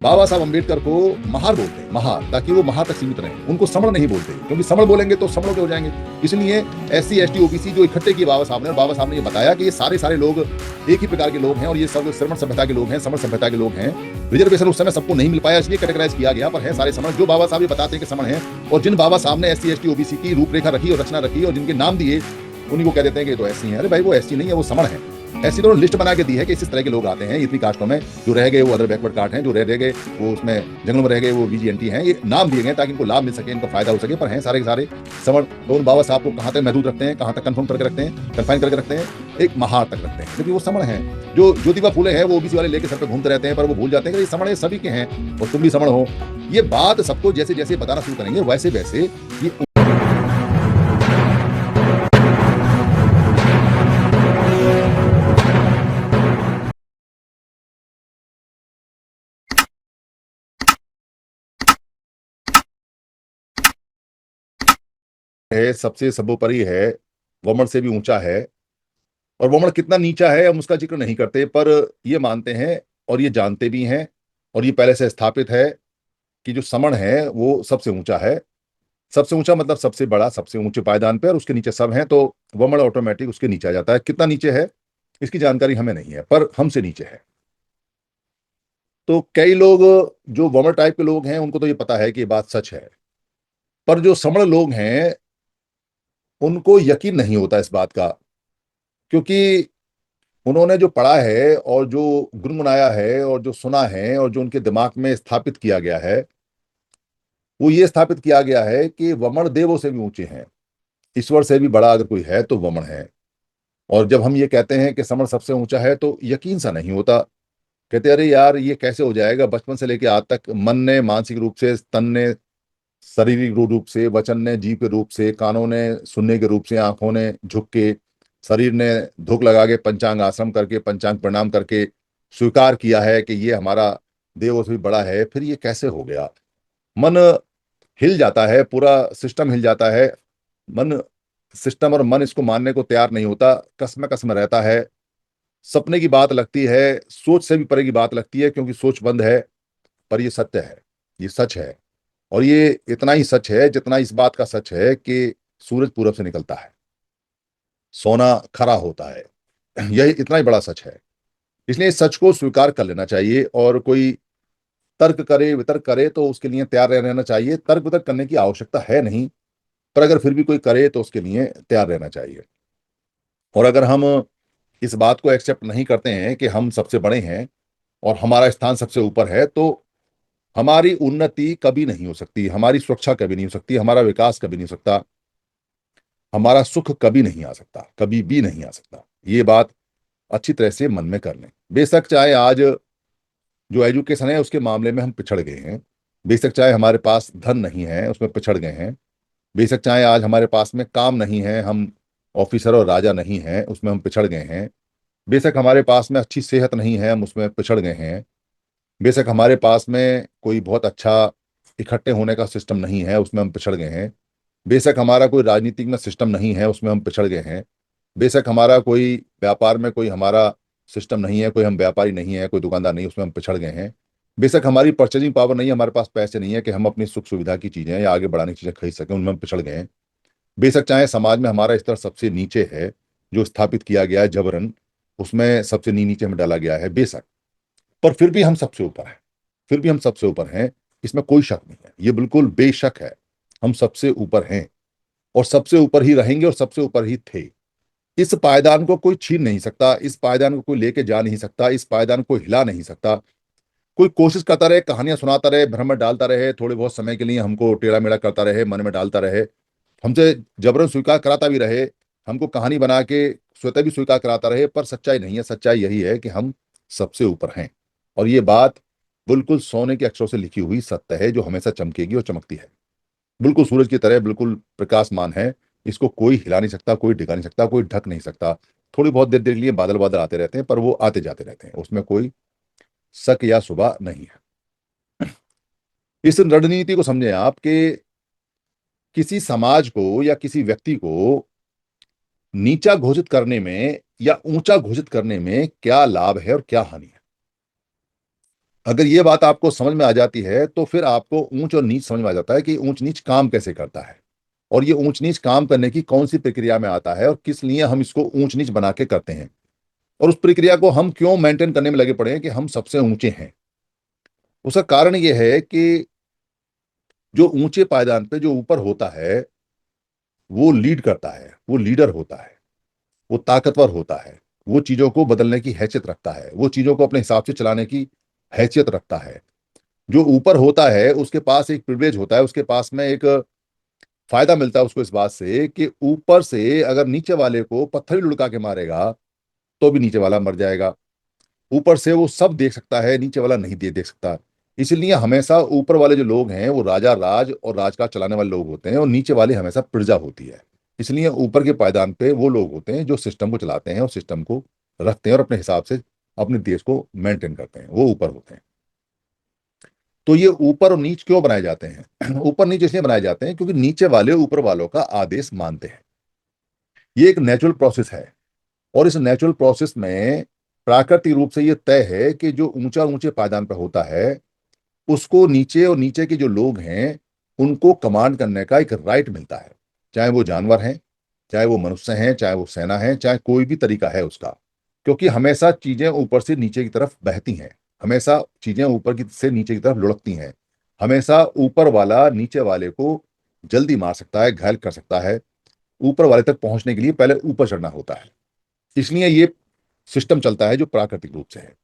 बाबा साहब अम्बेडकर को महार बोलते हैं, महार, ताकि वो महार तक सीमित रहें। उनको समण नहीं बोलते, क्योंकि समण बोलेंगे तो समणों के हो जाएंगे। इसलिए SC ST OBC जो इकट्ठे किए बाबा साहब ने, और बाबा साहब ने ये बताया कि ये सारे लोग एक ही प्रकार के लोग हैं, और ये सब श्रमण सभ्यता के लोग हैं, समण सभ्यता के लोग हैं। रिजर्वेशन उस समय सबको नहीं मिल पाया, इसलिए कैटेगराइज किया गया, पर है सारे समण। जो बाबा साहब ये बताते हैं कि समण है, और जिन बाबा साहब ने SC ST OBC की रूपरेखा रखी और रचना रखी और जिनके नाम दिए, उन्हीं को कह देते हैं कि ये तो SC है। अरे भाई, वो SC नहीं है, वो समण है। ऐसी तो लिस्ट बना के दी है कि इस तरह के लोग आते हैं इतनी कास्टों में, जो रह गए वो अदर बैकवर्ड कास्ट हैं, जो रह गए वो उसमें जंगलों में रह गए वो VGNT हैं। ये नाम दिए गए ताकि इनको लाभ मिल सके, इनको फायदा हो सके, पर हैं सारे के सारे समण। तो उन बाबा साहब को कहाँ तक महदूद रखते हैं, कहाँ तक कन्फर्म करके रखते हैं, कन्फाइन करके रखते हैं, एक महार तक रखते हैं, क्योंकि वो समण हैं। जो ज्योतिबा फूले हैं वो OBC वाले लेके सर पे घूमते रहते हैं, पर वो भूल जाते हैं कि ये समण सभी के हैं और तुम भी समण हो। ये बात सबको जैसे जैसे बताना शुरू करेंगे, वैसे वैसे ये है, सबसे सर्वोपरि है, वमन से भी ऊंचा है। और वमन कितना नीचा है हम उसका जिक्र नहीं करते, पर ये मानते हैं और ये जानते भी हैं, और ये पहले से स्थापित है कि जो समण है वो सबसे ऊंचा है। सबसे ऊंचा मतलब सबसे बड़ा, सबसे ऊंचे पायदान पे, और उसके नीचे सब हैं, तो वमन ऑटोमेटिक उसके नीचे आ जाता है। कितना नीचे है इसकी जानकारी हमें नहीं है, पर हमसे नीचे है। तो कई लोग जो वमन टाइप के लोग हैं उनको तो ये पता है कि ये बात सच है, पर जो समण लोग हैं उनको यकीन नहीं होता इस बात का, क्योंकि उन्होंने जो पढ़ा है और जो गुनगुनाया है और जो सुना है और जो उनके दिमाग में स्थापित किया गया है, वो ये स्थापित किया गया है कि वमन देवों से भी ऊंचे हैं। ईश्वर से भी बड़ा अगर कोई है तो वमन है। और जब हम ये कहते हैं कि समण सबसे ऊंचा है तो यकीन सा नहीं होता। कहते अरे यार ये कैसे हो जाएगा, बचपन से लेके आज तक मन ने मानसिक रूप से, तन ने शारीरिक रूप से, वचन ने जीव के रूप से, कानों ने सुनने के रूप से, आंखों ने झुक के, शरीर ने धूप लगा के, पंचांग आश्रम करके, पंचांग प्रणाम करके स्वीकार किया है कि ये हमारा देव से भी बड़ा है, फिर ये कैसे हो गया। मन हिल जाता है, पूरा सिस्टम हिल जाता है। मन, सिस्टम और मन इसको मानने को तैयार नहीं होता, कसम कसम रहता है। सपने की बात लगती है, सोच से भी परे की बात लगती है, क्योंकि सोच बंद है, पर ये सत्य है, ये सच है। और ये इतना ही सच है जितना इस बात का सच है कि सूरज पूरब से निकलता है, सोना खरा होता है। यह इतना ही बड़ा सच है। इसलिए इस सच को स्वीकार कर लेना चाहिए, और कोई तर्क करे वितर्क करे तो उसके लिए तैयार रहना चाहिए। तर्क वितर्क करने की आवश्यकता है नहीं, पर अगर फिर भी कोई करे तो उसके लिए तैयार रहना चाहिए। और अगर हम इस बात को एक्सेप्ट नहीं करते हैं कि हम सबसे बड़े हैं और हमारा स्थान सबसे ऊपर है, तो हमारी उन्नति कभी नहीं हो सकती, हमारी सुरक्षा कभी नहीं हो सकती, हमारा विकास कभी नहीं हो सकता, हमारा सुख कभी नहीं आ सकता, कभी भी नहीं आ सकता। ये बात अच्छी तरह से मन में कर लें। बेशक चाहे आज जो एजुकेशन है उसके मामले में हम पिछड़ गए हैं, बेशक चाहे हमारे पास धन नहीं है उसमें पिछड़ गए हैं, बेशक चाहे आज हमारे पास में काम नहीं है, हम ऑफिसर और राजा नहीं हैं उसमें हम पिछड़ गए हैं, बेशक हमारे पास में अच्छी सेहत नहीं है हम उसमें पिछड़ गए हैं, बेशक हमारे पास में कोई बहुत अच्छा इकट्ठे होने का सिस्टम नहीं है उसमें हम पिछड़ गए हैं, बेशक हमारा कोई राजनीतिक में सिस्टम नहीं है उसमें हम पिछड़ गए हैं, बेशक हमारा कोई व्यापार में कोई हमारा सिस्टम नहीं है, कोई हम व्यापारी नहीं है, कोई दुकानदार नहीं, उसमें हम पिछड़ गए हैं, बेशक हमारी परचेजिंग पावर नहीं है, हमारे पास पैसे नहीं है कि हम अपनी सुख सुविधा की चीजें या आगे बढ़ाने की चीजें खरीद सकें, उनमें हम पिछड़ गए हैं, बेशक चाहे समाज में हमारा स्तर सबसे नीचे है, जो स्थापित किया गया है जबरन, उसमें सबसे नीचे हमें डाला गया है, बेशक, पर फिर भी हम सबसे ऊपर हैं, फिर भी हम सबसे ऊपर हैं। इसमें कोई शक नहीं है, ये बिल्कुल बेशक है, हम सबसे ऊपर हैं और सबसे ऊपर ही रहेंगे और सबसे ऊपर ही थे। इस पायदान को कोई छीन नहीं सकता, इस पायदान को कोई लेके जा नहीं सकता, इस पायदान को हिला नहीं सकता। कोई कोशिश करता रहे, कहानियां सुनाता रहे, भ्रम में डालता रहे, थोड़े बहुत समय के लिए हमको टेढ़ा मेढ़ा करता रहे, मन में डालता रहे, हमसे जबरन स्वीकार कराता भी रहे, हमको कहानी बना के स्वतः भी स्वीकार कराता रहे, पर सच्चाई नहीं है। सच्चाई यही है कि हम सबसे ऊपर हैं, और ये बात बिल्कुल सोने के अक्षरों से लिखी हुई सत्य है, जो हमेशा चमकेगी और चमकती है, बिल्कुल सूरज की तरह, बिल्कुल प्रकाशमान है। इसको कोई हिला नहीं सकता, कोई डिगा नहीं सकता, कोई ढक नहीं सकता। थोड़ी बहुत देर देर के लिए बादल बादल आते रहते हैं, पर वो आते जाते रहते हैं, उसमें कोई शक या शुबा नहीं है। इस रणनीति को समझें आप कि किसी समाज को या किसी व्यक्ति को नीचा घोषित करने में या ऊंचा घोषित करने में क्या लाभ है और क्या हानि है। अगर ये बात आपको समझ में आ जाती है तो फिर आपको ऊंच और नीच समझ में आ जाता है कि ऊंच नीच काम कैसे करता है, और ये ऊंच नीच काम करने की कौन सी प्रक्रिया में आता है, और किस लिए हम इसको ऊंच नीच बना के करते हैं, और उस प्रक्रिया को हम क्यों मेंटेन करने में लगे पड़े हैं कि हम सबसे ऊंचे हैं। उसका कारण ये है कि जो ऊंचे पायदान पे जो ऊपर होता है वो लीड करता है, वो लीडर होता है, वो ताकतवर होता है, वो चीजों को बदलने की हैसियत रखता है, वो चीजों को अपने हिसाब से चलाने की हैसियत रखता है। जो ऊपर होता है उसके पास एक प्रिविलेज होता है, उसके पास में एक फायदा मिलता है उसको इस बात से कि ऊपर से अगर नीचे वाले को पत्थर ही लुढ़का के मारेगा तो भी नीचे वाला मर जाएगा। ऊपर से वो सब देख सकता है, नीचे वाला नहीं देख सकता। इसलिए हमेशा ऊपर वाले जो लोग हैं वो राजा राज और राजकाज चलाने वाले लोग होते हैं, और नीचे वाले हमेशा प्रजा होती है। इसलिए ऊपर के पायदान पे वो लोग होते हैं जो सिस्टम को चलाते हैं और सिस्टम को रखते हैं और अपने हिसाब से अपने देश को मेंटेन करते हैं, वो ऊपर होते हैं। तो ये ऊपर और नीच क्यों बनाए जाते हैं? ऊपर नीच इसलिए बनाए जाते हैं क्योंकि नीचे वाले ऊपर वालों का आदेश मानते हैं। ये एक नेचुरल प्रोसेस है, और इस नेचुरल प्रोसेस में प्राकृतिक रूप से ये तय है कि जो ऊंचा ऊंचे पायदान पर होता है उसको नीचे और नीचे के जो लोग हैं उनको कमांड करने का एक राइट मिलता है। चाहे वो जानवर हैं, चाहे वो मनुष्य हैं, चाहे वो सेना है, चाहे कोई भी तरीका है उसका। क्योंकि हमेशा चीजें ऊपर से नीचे की तरफ बहती हैं, हमेशा चीजें ऊपर की से नीचे की तरफ लुढ़कती हैं। हमेशा ऊपर वाला नीचे वाले को जल्दी मार सकता है, घायल कर सकता है। ऊपर वाले तक पहुंचने के लिए पहले ऊपर चढ़ना होता है। इसलिए ये सिस्टम चलता है जो प्राकृतिक रूप से है।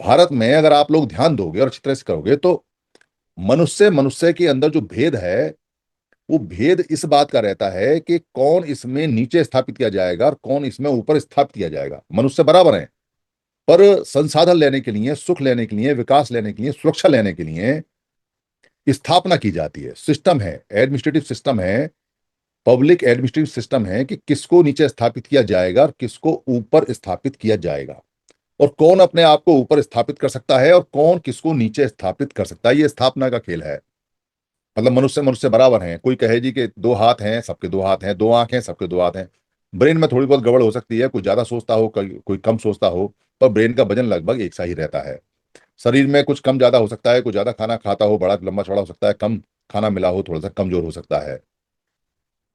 भारत में अगर आप लोग ध्यान दोगे और अच्छी तरह से करोगे तो मनुष्य मनुष्य के अंदर जो भेद है वो भेद इस बात का रहता है कि कौन इसमें नीचे स्थापित किया जाएगा और कौन इसमें ऊपर स्थापित किया जाएगा। मनुष्य बराबर है, पर संसाधन लेने के लिए, सुख लेने के लिए, विकास लेने के लिए, सुरक्षा लेने के लिए स्थापना की जाती है। सिस्टम है, एडमिनिस्ट्रेटिव सिस्टम है, पब्लिक एडमिनिस्ट्रेटिव सिस्टम है कि किसको नीचे स्थापित किया जाएगा और किसको ऊपर स्थापित किया जाएगा, और कौन अपने आप को ऊपर स्थापित कर सकता है और कौन किसको नीचे स्थापित कर सकता है। ये स्थापना का खेल है। मतलब मनुष्य मनुष्य बराबर हैं। कोई कहे जी कि दो हाथ हैं, सबके दो हाथ हैं, दो आंखें सबके दो हाथ हैं। ब्रेन में थोड़ी बहुत गड़बड़ हो सकती है, कोई ज्यादा सोचता हो, कोई कम सोचता हो, पर ब्रेन का वजन लगभग एक सा ही रहता है। शरीर में कुछ कम ज्यादा हो सकता है, कोई ज्यादा खाना खाता हो, बड़ा लंबा चौड़ा हो सकता है, कम खाना मिला हो, थोड़ा सा कमजोर हो सकता है।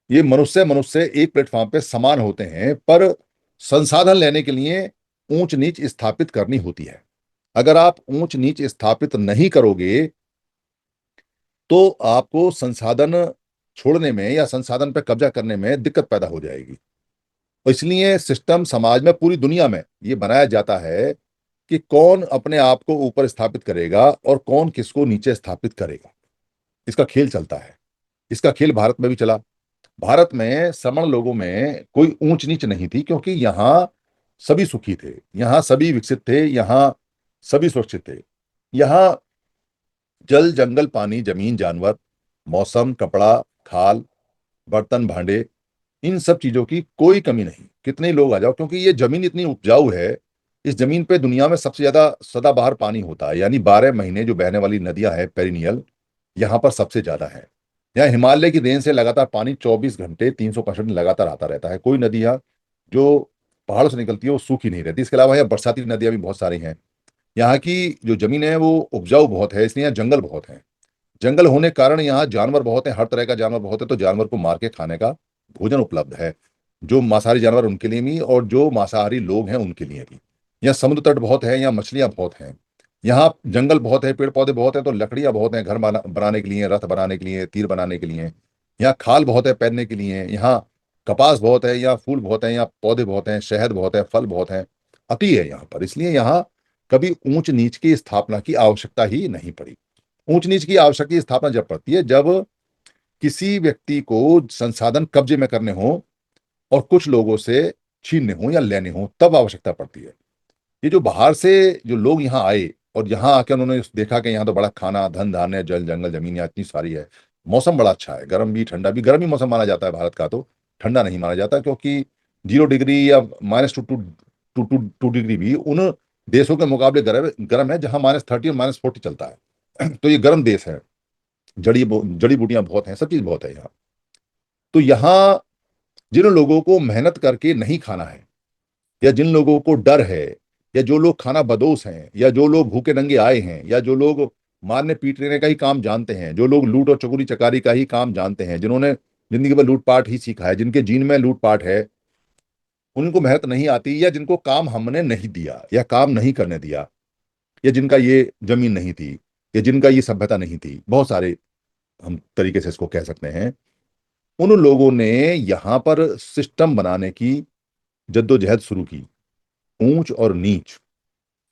ये मनुष्य मनुष्य एक प्लेटफॉर्म पे समान होते हैं, पर संसाधन लेने के लिए ऊंच नीच स्थापित करनी होती है। अगर आप ऊंच नीच स्थापित नहीं करोगे तो आपको संसाधन छोड़ने में या संसाधन पर कब्जा करने में दिक्कत पैदा हो जाएगी। और इसलिए सिस्टम समाज में, पूरी दुनिया में ये बनाया जाता है कि कौन अपने आप को ऊपर स्थापित करेगा और कौन किसको नीचे स्थापित करेगा। इसका खेल चलता है। इसका खेल भारत में भी चला। भारत में सवर्ण लोगों में कोई ऊंच नीच नहीं थी, क्योंकि यहाँ सभी सुखी थे, यहाँ सभी विकसित थे, यहाँ सभी सुरक्षित थे। यहाँ जल जंगल पानी जमीन जानवर, मौसम, कपड़ा, खाल, बर्तन भांडे, इन सब चीजों की कोई कमी नहीं। कितने ही लोग आ जाओ, क्योंकि ये जमीन इतनी उपजाऊ है। इस जमीन पे दुनिया में सबसे ज्यादा सदाबहार पानी होता है, यानी 12 महीने जो बहने वाली नदियां हैं पेरिनियल, यहाँ पर सबसे ज्यादा है। यहाँ हिमालय की रेंज से लगातार पानी 24 घंटे 365 लगातार आता रहता है। कोई नदियां जो पहाड़ों से निकलती है वो सूखी नहीं रहती। इसके अलावा यहाँ बरसाती नदियां भी बहुत सारी हैं। यहाँ की जो जमीन है वो उपजाऊ बहुत है, इसलिए यहाँ जंगल बहुत है। जंगल होने के कारण यहाँ जानवर बहुत हैं, हर तरह का जानवर बहुत है, तो जानवर को मार के खाने का भोजन उपलब्ध है। जो मांसाहारी जानवर उनके लिए भी और जो मांसाहारी लोग हैं उनके लिए भी। यहाँ समुद्र तट बहुत है, यहाँ मछलियां बहुत हैं। यहाँ जंगल बहुत है, पेड़ पौधे बहुत हैं, तो लकड़ियां बहुत हैं घर बनाने के लिए, रथ बनाने के लिए, तीर बनाने के लिए। यहाँ खाल बहुत है पैदने के लिए। यहाँ कपास बहुत है, यहाँ फूल बहुत है, यहाँ पौधे बहुत हैं, शहद बहुत है, फल बहुत हैं। अति है यहाँ पर। इसलिए यहाँ कभी ऊंच नीच की स्थापना की आवश्यकता ही नहीं पड़ी। ऊंच नीच की आवश्यकता की स्थापना जब पड़ती है जब किसी व्यक्ति को संसाधन कब्जे में करने हो और कुछ लोगों से छीनने हो या लेने हो, तब आवश्यकता पड़ती है। ये जो बाहर से जो लोग यहाँ आए और यहाँ आकर उन्होंने देखा कि यहाँ तो बड़ा खाना, धन धान्य, जल जंगल जमीन यहाँ इतनी सारी है, मौसम बड़ा अच्छा है, गर्म भी ठंडा भी। गर्म ही मौसम माना जाता है भारत का, तो ठंडा नहीं माना जाता, क्योंकि 0 डिग्री या -2 डिग्री भी उन देशों के मुकाबले गर्म गर्म है जहाँ -30 और -40 चलता है। तो ये गर्म देश है। जड़ी बूटियां बहुत हैं, सब चीज बहुत है यहाँ। तो यहाँ जिन लोगों को मेहनत करके नहीं खाना है, या जिन लोगों को डर है या जो लोग खाना बदोश हैं, या जो लोग भूखे नंगे आए हैं, या जो लोग मारने पीटने का ही काम जानते हैं, जो लोग लूट और चोरी चकारी का ही काम जानते हैं, जिन्होंने जिंदगी भर लूटपाट ही सीखा है, जिनके जीन में लूटपाट है, उनको मेहनत नहीं आती, या जिनको काम हमने नहीं दिया या काम नहीं करने दिया, या जिनका ये जमीन नहीं थी, या जिनका ये सभ्यता नहीं थी, बहुत सारे हम तरीके से इसको कह सकते हैं, उन लोगों ने यहां पर सिस्टम बनाने की जद्दोजहद शुरू की। ऊंच और नीच,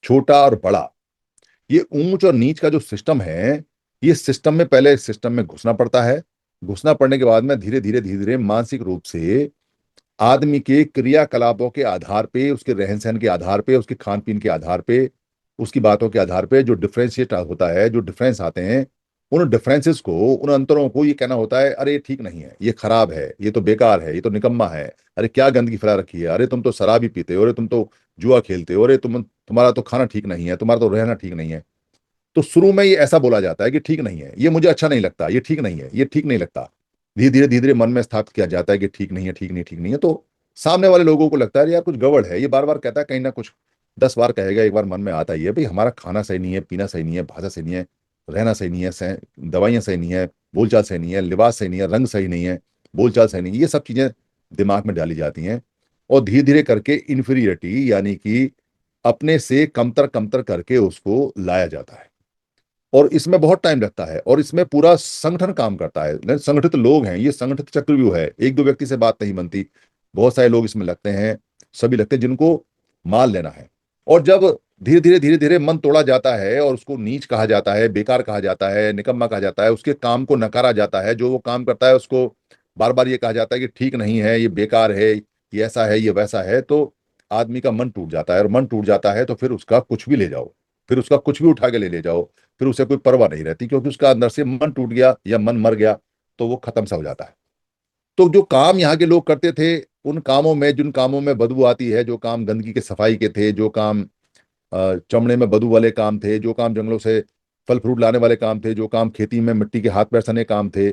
छोटा और बड़ा, ये ऊंच और नीच का जो सिस्टम है, ये सिस्टम में पहले सिस्टम में घुसना पड़ता है। घुसना पड़ने के बाद में धीरे धीरे मानसिक रूप से आदमी के क्रियाकलापों के आधार पे, उसके रहन सहन के आधार पे, उसके खान पीन के आधार पे, उसकी बातों के आधार पे जो डिफ्रेंशिएट होता है, जो डिफरेंस आते हैं, उन डिफरेंसेस को, उन अंतरों को ये कहना होता है, अरे ये ठीक नहीं है, ये खराब है, ये तो बेकार है, ये तो निकम्मा है, अरे क्या गंदगी फैला रखी है, अरे तुम तो शराब ही पीते हो, अरे तुम तो जुआ खेलते हो, अरे तुम्हारा तो खाना ठीक नहीं है, तुम्हारा तो रहना ठीक नहीं है। तो शुरू में ये ऐसा बोला जाता है कि ठीक नहीं है, ये मुझे अच्छा नहीं लगता, ये ठीक नहीं है, ये ठीक नहीं लगता। धीरे धीरे मन में स्थापित किया जाता है कि ठीक नहीं है, ठीक नहीं, ठीक नहीं है। तो सामने वाले लोगों को लगता है यार कुछ गड़बड़ है, ये बार बार कहता है, कहीं ना कुछ 10 बार कहेगा, एक बार मन में आता ही है भाई हमारा खाना सही नहीं है, पीना सही नहीं है, भाषा सही नहीं है, रहना सही नहीं है, दवाइयाँ सही नहीं है, बोलचाल सही नहीं है, लिबास सही नहीं है, रंग सही नहीं है, बोलचाल सही नहीं है, ये सब चीजें दिमाग में डाली जाती हैं। और धीरे धीरे करके इन्फीरियरिटी, यानी कि अपने से कमतर कमतर करके उसको लाया जाता है। और इसमें बहुत टाइम लगता है, और इसमें पूरा संगठन काम करता है, संगठित लोग हैं, ये संगठित चक्रव्यूह है, एक दो व्यक्ति से बात नहीं बनती, बहुत सारे लोग इसमें लगते हैं, सभी लगते हैं जिनको माल लेना है। और जब धीरे धीरे मन तोड़ा जाता है, और उसको नीच कहा जाता है, बेकार कहा जाता है, निकम्मा कहा जाता है, उसके काम को नकारा जाता है, जो वो काम करता है उसको बार बार ये कहा जाता है कि ठीक नहीं है, ये बेकार है, ये ऐसा है, ये वैसा है, तो आदमी का मन टूट जाता है। और मन टूट जाता है तो फिर उसका कुछ भी ले जाओ, फिर उसका कुछ भी उठा के ले ले जाओ, फिर उसे कोई परवाह नहीं रहती, क्योंकि उसका अंदर से मन टूट गया या मन मर गया तो वो खत्म सा हो जाता है। तो जो काम यहाँ के लोग करते थे, उन कामों में, जिन कामों में बदबू आती है, जो काम गंदगी के सफाई के थे, जो काम चमड़े में बदबू वाले काम थे, जो काम जंगलों से फल फ्रूट लाने वाले काम थे, जो काम खेती में मिट्टी के हाथ पैर सने काम थे,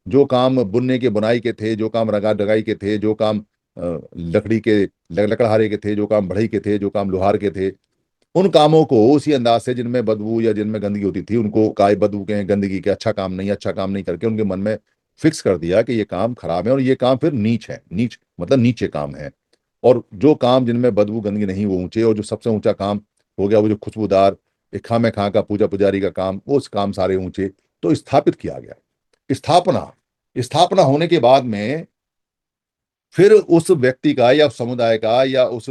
जो काम बुनने के बुनाई के थे, जो काम रगा डगाई के थे, जो काम लकड़ी के लकड़हारे के थे, जो काम बढ़ई के थे, जो काम लोहार के थे, उन कामों को उसी अंदाज से जिनमें बदबू या जिनमें गंदगी होती थी, उनको काय बदबू के, गंदगी के, अच्छा काम नहीं करके उनके मन में फिक्स कर दिया कि ये काम खराब है, और ये काम फिर नीच है, नीच मतलब नीचे काम है। और जो काम जिनमें बदबू गंदगी नहीं वो ऊंचे, और जो सबसे ऊंचा काम हो गया वो जो खुशबूदार, एक खामे खां का पूजा पुजारी का काम, वो उस काम सारे ऊंचे। तो स्थापित किया गया। स्थापना स्थापना होने के बाद में फिर उस व्यक्ति का या उस समुदाय का या उस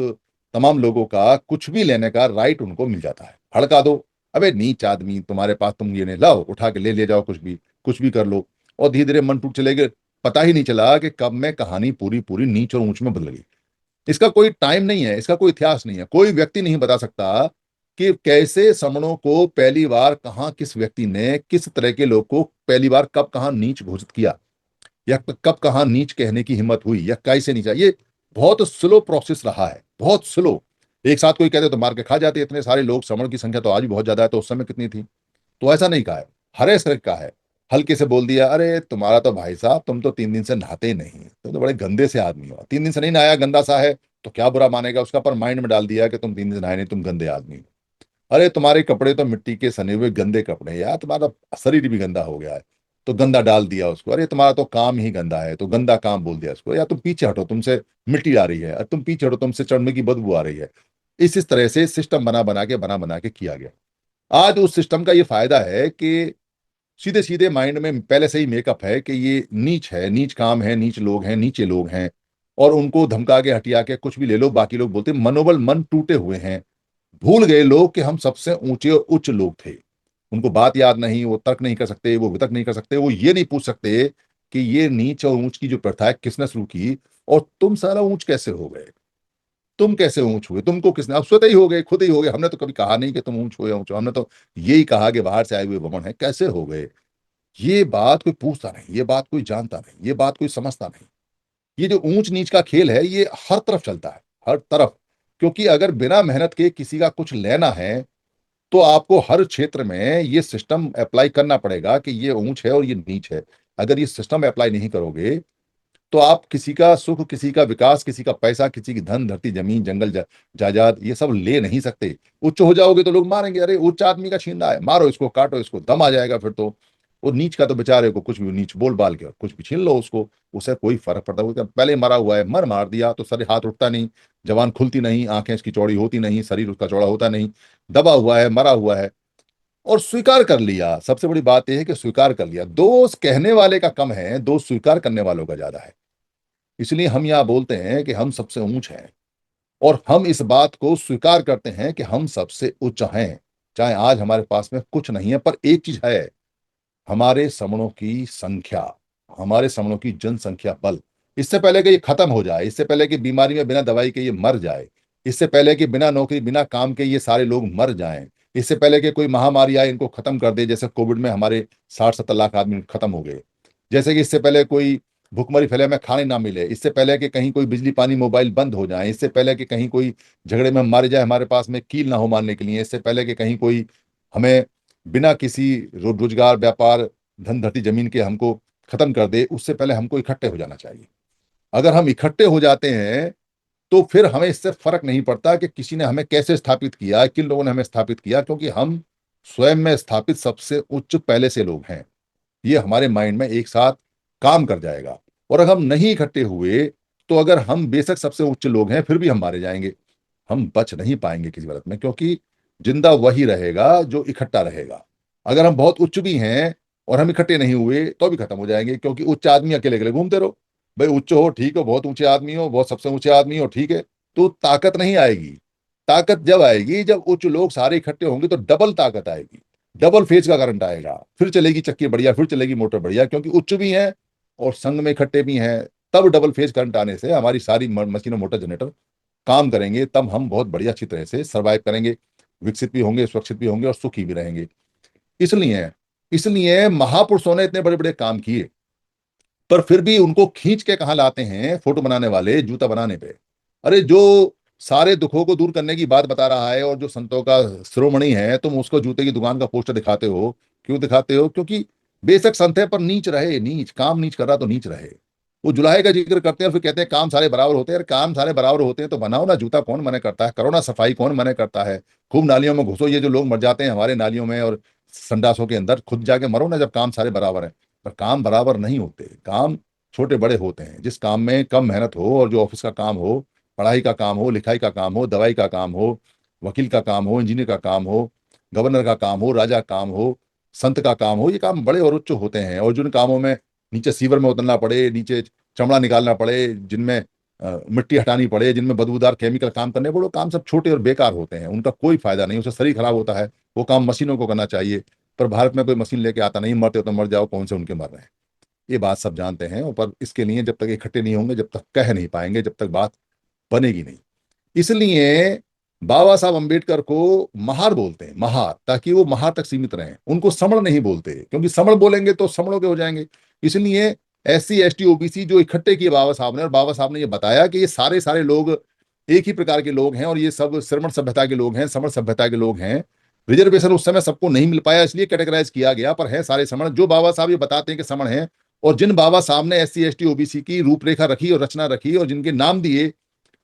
तमाम लोगों का कुछ भी लेने का राइट उनको मिल जाता है। हड़का दो, अबे नीच आदमी, तुम्हारे पास, तुम ये नहीं लाओ, उठा के ले जाओ, कुछ भी कर लो। और धीरे धीरे मन टूट चले गए, पता ही नहीं चला कि कब में कहानी पूरी पूरी नीच और ऊंच में बदल गई। इसका कोई टाइम नहीं है, इसका कोई इतिहास नहीं है, कोई व्यक्ति नहीं बता सकता कि कैसे समणों को पहली बार कहाँ, किस व्यक्ति ने किस तरह के लोग को पहली बार कब कहाँ नीच घोषित किया, या कब कहाँ नीच कहने की हिम्मत हुई, या कैसे नीचा। ये बहुत स्लो प्रोसेस रहा है, बहुत स्लो। एक साथ कोई कहते तो मार के खा जाते, इतने सारे लोग, श्रवण की संख्या तो आज भी बहुत ज्यादा है, तो उस समय कितनी थी। तो ऐसा नहीं कहा है, हरे सर का है। हल्के से बोल दिया, अरे तुम्हारा तो भाई साहब, तुम तो 3 दिन से नहाते ही नहीं, तुम तो बड़े गंदे से आदमी हो, 3 दिन से नहीं नहाया, गंदा सा है, तो क्या बुरा मानेगा उसका, पर माइंड में डाल दिया कि तुम 3 दिन से नहाए नहीं, तुम गंदे आदमी हो। अरे तुम्हारे कपड़े तो मिट्टी के सने हुए गंदे कपड़े हैं यार, तुम्हारा शरीर भी गंदा हो गया है, तो गंदा डाल दिया उसको। अरे तुम्हारा तो काम ही गंदा है, तो गंदा काम बोल दिया उसको। या तुम पीछे हटो, तुमसे मिट्टी आ रही है, और तुम पीछे हटो, तुमसे चढ़ने की बदबू आ रही है। इस तरह से सिस्टम बना बना के किया गया। आज उस सिस्टम का ये फायदा है कि सीधे सीधे माइंड में पहले से ही मेकअप है कि ये नीच है, नीच काम है, नीच लोग हैं, नीचे लोग हैं, और उनको धमका के हटिया के कुछ भी ले लो। बाकी लोग बोलते हैं मनोबल, मन टूटे हुए हैं, भूल गए लोग कि हम सबसे ऊंचे और उच्च लोग थे। उनको बात याद नहीं, वो तर्क नहीं कर सकते, वो वितर्क नहीं कर सकते, वो ये नहीं पूछ सकते कि ये नीच और ऊंच की जो प्रथा है किसने शुरू की, और तुम सारा ऊंच कैसे हो गए, तुम कैसे ऊंच हुए, तुमको किसने, अब स्वतः ही हो गए, खुद ही हो गए। हमने तो कभी कहा नहीं कि तुम ऊंच हो या ऊंच हो, हमने तो यही कहा कि बाहर से आए हुए वमन है, कैसे हो गए। ये बात कोई पूछता नहीं, ये बात कोई जानता नहीं, ये बात कोई समझता नहीं। ये जो ऊंच नीच का खेल है, ये हर तरफ चलता है, हर तरफ। क्योंकि अगर बिना मेहनत के किसी का कुछ लेना है, तो आपको हर क्षेत्र में ये सिस्टम अप्लाई करना पड़ेगा कि ये ऊंच है और ये नीच है। अगर ये सिस्टम अप्लाई नहीं करोगे तो आप किसी का सुख, किसी का विकास, किसी का पैसा, किसी की धन, धरती, जमीन, जंगल, जायदाद, ये सब ले नहीं सकते। उच्च हो जाओगे तो लोग मारेंगे, अरे उच्च आदमी का छीन रहा है, मारो इसको, काटो इसको, दम आ जाएगा फिर तो। वो नीच का तो बेचारे को कुछ भी नीच बोल बाल के कुछ भी छीन लो उसको, उससे कोई फर्क पड़ता। वो पहले मरा हुआ है, मार दिया तो सर हाथ उठता नहीं, जवान खुलती नहीं, आंखें इसकी चौड़ी होती नहीं, शरीर उसका चौड़ा होता नहीं, दबा हुआ है, मरा हुआ है। और स्वीकार कर लिया, सबसे बड़ी बात यह है कि स्वीकार कर लिया। दोष कहने वाले का कम है, दोष स्वीकार करने वालों का ज्यादा है। इसलिए हम यह बोलते हैं कि हम सबसे ऊंच हैं, और हम इस बात को स्वीकार करते हैं कि हम सबसे उच्च हैं। चाहे आज हमारे पास में कुछ नहीं है, पर एक चीज है, हमारे समणों की संख्या, हमारे समणों की जनसंख्या बल। इससे पहले कि ये खत्म हो जाए, इससे पहले कि बीमारी में बिना दवाई के ये मर जाए, इससे पहले कि बिना नौकरी बिना काम के ये सारे लोग मर जाएं, इससे पहले कि कोई महामारी आए इनको खत्म कर दे, जैसे कोविड में हमारे 60-70 लाख आदमी खत्म हो गए, जैसे कि इससे पहले कोई भुखमरी फैले में खाने ना मिले, इससे पहले कि कहीं कोई बिजली पानी मोबाइल बंद हो जाए, इससे पहले कि कहीं कोई झगड़े में मारे जाए, हमारे पास में कील ना हो मारने के लिए, इससे पहले कि कहीं कोई हमें बिना किसी रोजगार, व्यापार, धन, धरती, जमीन के हमको खत्म कर दे, उससे पहले हमको इकट्ठे हो जाना चाहिए। अगर हम इकट्ठे हो जाते हैं तो फिर हमें इससे फर्क नहीं पड़ता कि किसी ने हमें कैसे स्थापित किया, किन लोगों ने हमें स्थापित किया, क्योंकि हम स्वयं में स्थापित सबसे उच्च पहले से लोग हैं। ये हमारे माइंड में एक साथ काम कर जाएगा। और अगर हम नहीं इकट्ठे हुए तो अगर हम बेशक सबसे उच्च लोग हैं फिर भी हम मारे जाएंगे, हम बच नहीं पाएंगे किसी वक्त में, क्योंकि जिंदा वही रहेगा जो इकट्ठा रहेगा। अगर हम बहुत उच्च भी हैं और हम इकट्ठे नहीं हुए तो भी खत्म हो जाएंगे, क्योंकि उच्च आदमी अकेले अकेले घूमते रहो। भाई उच्च हो ठीक हो, बहुत ऊंचे आदमी हो, बहुत सबसे ऊंचे आदमी हो ठीक है, तो ताकत नहीं आएगी। ताकत जब आएगी जब उच्च लोग सारे इकट्ठे होंगे, तो डबल ताकत आएगी, डबल फेज का करंट आएगा, फिर चलेगी चक्की बढ़िया, फिर चलेगी मोटर बढ़िया, क्योंकि उच्च भी हैं और संग में इकट्ठे भी हैं। तब डबल फेज करंट आने से हमारी सारी मशीनों, मोटर, जनरेटर काम करेंगे, तब हम बहुत बढ़िया अच्छी तरह से सर्वाइव करेंगे, विकसित भी होंगे, सुरक्षित भी होंगे और सुखी भी रहेंगे। इसलिए इसलिए महापुरुषों ने इतने बड़े बड़े काम किए, पर फिर भी उनको खींच के कहाँ लाते हैं फोटो बनाने वाले, जूता बनाने पे। अरे जो सारे दुखों को दूर करने की बात बता रहा है और जो संतों का शिरोमणि है, तुम उसको जूते की दुकान का पोस्टर दिखाते हो। क्यों दिखाते हो? क्योंकि बेशक संत है पर नीच रहे, नीच काम नीच कर रहा तो नीच रहे। वो जुलाहे का जिक्र करते हैं और फिर कहते हैं काम सारे बराबर होते हैं। अरे काम सारे बराबर होते हैं तो बनाओ ना जूता, कौन मना करता है? करो ना सफाई, कौन मना करता है? खूब नालियों में घुसो, ये जो लोग मर जाते हैं हमारे नालियों में और संडासों के अंदर, खुद जाके मरो ना जब काम सारे बराबर है। पर काम बराबर नहीं होते, काम छोटे बड़े होते हैं। जिस काम में कम मेहनत हो और जो ऑफिस का काम हो, पढ़ाई का काम हो, लिखाई का काम हो, दवाई का काम हो, वकील का काम हो, इंजीनियर का काम हो, गवर्नर का काम हो, राजा का काम हो, संत का काम हो, ये काम बड़े और उच्च होते हैं। और जिन कामों में नीचे सीवर में उतरना पड़े, नीचे चमड़ा निकालना पड़े, जिनमें मिट्टी हटानी पड़े, जिनमें बदबूदार केमिकल काम करने पड़े, वो काम सब छोटे और बेकार होते हैं, उनका कोई फायदा नहीं, उससे शरीर खराब होता है। वो काम मशीनों को करना चाहिए। पर भारत में कोई मशीन लेके आता नहीं, मरते हो तो मर जाओ, कौन से उनके मर रहे हैं। ये बात सब जानते हैं, और पर इसके लिए जब तक इकट्ठे नहीं होंगे, जब तक कह नहीं पाएंगे, जब तक बात बनेगी नहीं। इसलिए बाबा साहब अंबेडकर को महार बोलते हैं, महार, ताकि वो महार तक सीमित रहें। उनको समण नहीं बोलते, क्योंकि समण बोलेंगे तो समणों के हो जाएंगे। इसलिए SC ST OBC जो इकट्ठे किए बाबा साहब ने, और बाबा साहब ने ये बताया कि ये सारे सारे लोग एक ही प्रकार के लोग हैं, और ये सब श्रमण सभ्यता के लोग हैं, समण सभ्यता के लोग हैं। रिजर्वेशन उस समय सबको नहीं मिल पाया, इसलिए कैटेगराइज किया गया, पर है सारे समण। जो बाबा साहब ये बताते हैं कि समण है, और जिन बाबा साहब ने SC ST OBC की रूपरेखा रखी और रचना रखी और जिनके नाम दिए,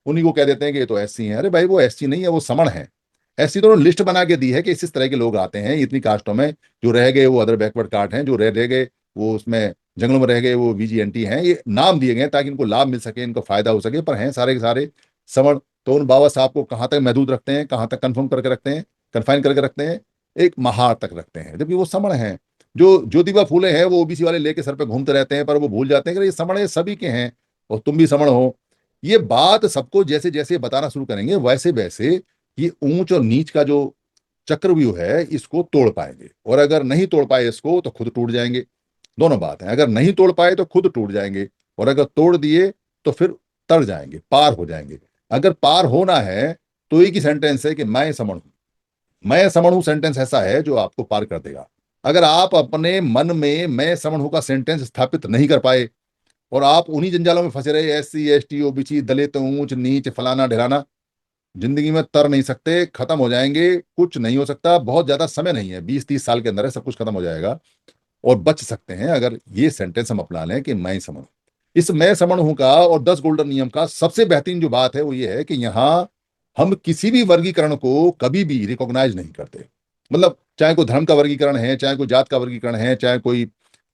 उन्हीं को कह देते हैं कि ये तो SC है। अरे भाई वो SC नहीं है, वो समण है। SC तो लिस्ट बना के दी है कि इस तरह के लोग आते हैं इतनी कास्टों में, जो रह गए वो अदर बैकवर्ड कास्ट हैं, जो रह गए वो उसमें जंगलों में रह गए वो VGNT हैं। ये नाम दिए गए ताकि इनको लाभ मिल सके, इनको फायदा हो सके, पर हैं सारे के सारे समण। तो उन बाबा साहब को कहाँ तक महदूद रखते हैं, कहाँ तक कन्फर्म करके रखते हैं, कन्फाइन करके रखते हैं? एक महार तक रखते हैं, जबकि वो समण हैं। जो ज्योतिबा फूले हैं वो OBC वाले लेके सर पे घूमते रहते हैं, पर वो भूल जाते हैं कि ये समण ये सभी के हैं और तुम भी समण हो। ये बात सबको जैसे जैसे बताना शुरू करेंगे, वैसे वैसे ये ऊंच और नीच का जो चक्रव्यूह है इसको तोड़ पाएंगे, और अगर नहीं तोड़ पाए इसको तो खुद टूट जाएंगे। दोनों बात है, अगर नहीं तोड़ पाए तो खुद टूट जाएंगे, और अगर तोड़ दिए तो फिर तर जाएंगे, पार हो जाएंगे। अगर पार होना है तो एक ही सेंटेंस है कि मैं समण हूं। मैं समण हूं सेंटेंस ऐसा है जो आपको पार कर देगा। अगर आप अपने मन में मैं समण हूं का सेंटेंस स्थापित नहीं कर पाए और आप उन्हीं जंजालों में फंसे रहे, SC ST OBC, दलित, ऊंच नीच, फलाना ढिलाना, जिंदगी में तर नहीं सकते, खत्म हो जाएंगे। कुछ नहीं हो सकता, बहुत ज्यादा समय नहीं है, 20-30 साल के अंदर है, सब कुछ खत्म हो जाएगा। और बच सकते हैं अगर ये सेंटेंस हम अपना लें कि मैं समझ। इस मैं समण हूं का और 10 गोल्डन नियम का सबसे बेहतरीन जो बात है वो ये है कि यहाँ हम किसी भी वर्गीकरण को कभी भी रिकॉग्नाइज नहीं करते। मतलब चाहे कोई धर्म का वर्गीकरण है, चाहे कोई जात का वर्गीकरण है, चाहे कोई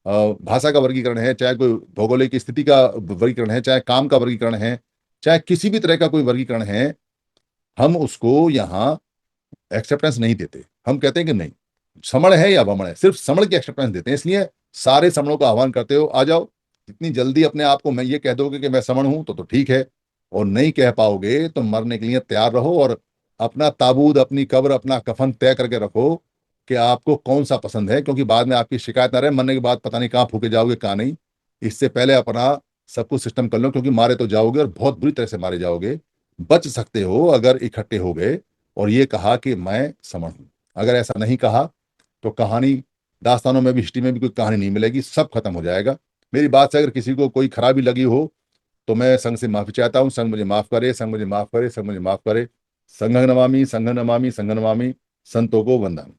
भाषा का वर्गीकरण है, चाहे कोई भौगोलिक स्थिति का वर्गीकरण है, चाहे काम का वर्गीकरण है, चाहे किसी भी तरह का कोई वर्गीकरण है, हम उसको यहाँ एक्सेप्टेंस नहीं देते। हम कहते हैं कि नहीं, समण है या वमन है, सिर्फ समण की एक्सेप्टेंस देते हैं। इसलिए सारे समणों का आह्वान करते हो, आ जाओ। जितनी जल्दी अपने आप को मैं ये कह दोगे कि मैं समण हूं तो ठीक है, और नहीं कह पाओगे तो मरने के लिए तैयार रहो और अपना ताबूत, अपनी कब्र, अपना कफन तय करके रखो कि आपको कौन सा पसंद है, क्योंकि बाद में आपकी शिकायत ना रहे, मरने के बाद पता नहीं कहाँ फूके जाओगे कहाँ नहीं। इससे पहले अपना सब कुछ सिस्टम कर लो, क्योंकि मारे तो जाओगे और बहुत बुरी तरह से मारे जाओगे। बच सकते हो अगर इकट्ठे हो गए और ये कहा कि मैं समण हूं। अगर ऐसा नहीं कहा तो कहानी, दास्तानों में भी, हिस्ट्री में भी कोई कहानी नहीं मिलेगी, सब खत्म हो जाएगा। मेरी बात से अगर किसी को कोई खराबी लगी हो तो मैं संघ से माफी चाहता हूँ। संघ मुझे माफ करे, संघ मुझे माफ करे, संघ मुझे माफ करे। संघ नमामि, संघ नमामि, संघ नमामि, संतों को वंदन।